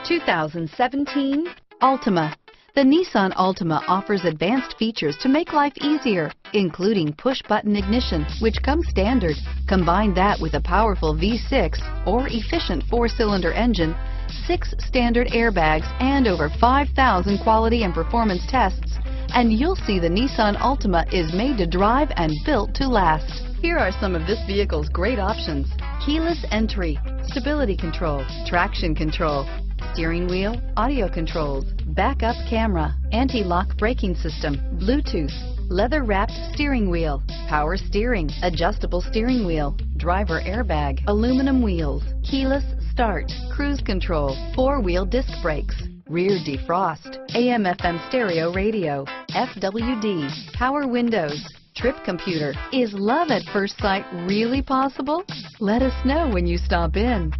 2017 Altima. The Nissan Altima offers advanced features to make life easier, including push-button ignition, which comes standard. Combine that with a powerful V6 or efficient 4-cylinder engine, 6 standard airbags, and over 5,000 quality and performance tests, and you'll see the Nissan Altima is made to drive and built to last. Here are some of this vehicle's great options: keyless entry, stability control, traction control, steering wheel audio controls, backup camera, anti-lock braking system, Bluetooth, leather-wrapped steering wheel, power steering, adjustable steering wheel, driver airbag, aluminum wheels, keyless start, cruise control, 4-wheel disc brakes, rear defrost, AM/FM stereo radio, FWD, power windows, trip computer. Is love at first sight really possible? Let us know when you stop in.